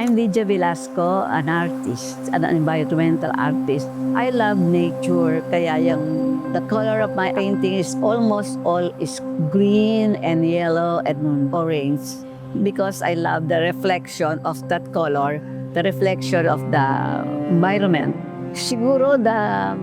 I'm Lydia Velasco, an artist, an environmental artist. I love nature, kaya the color of my painting is almost all is green and yellow and orange because I love the reflection of that color, the reflection of the environment. Siguro the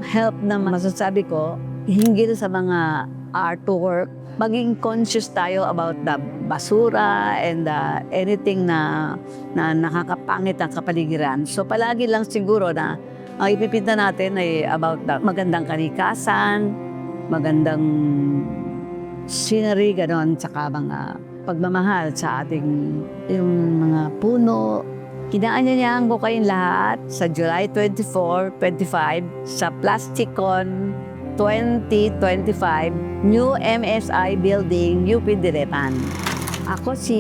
help na masasabi ko, hinggil sa mga artwork, maging conscious tayo about the basura and anything na nakakapangit ang kapaligiran. So palagi lang siguro na ang ipipinta natin ay about the magandang kalikasan, magandang scenery, ganon, tsaka mga pagmamahal sa ating yung mga puno. Kinaanyayahan ko kayong lahat sa July 24, 25 sa Plasticon 2025 New MSI Building, UP Dilipan. Ako si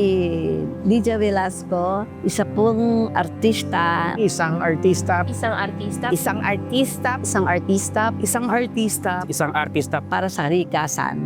Lydia Velasco, isa pong artista. Isang artista. Isang artista. Isang artista. Isang artista. Isang artista. Isang artista. Para sa kalikasan.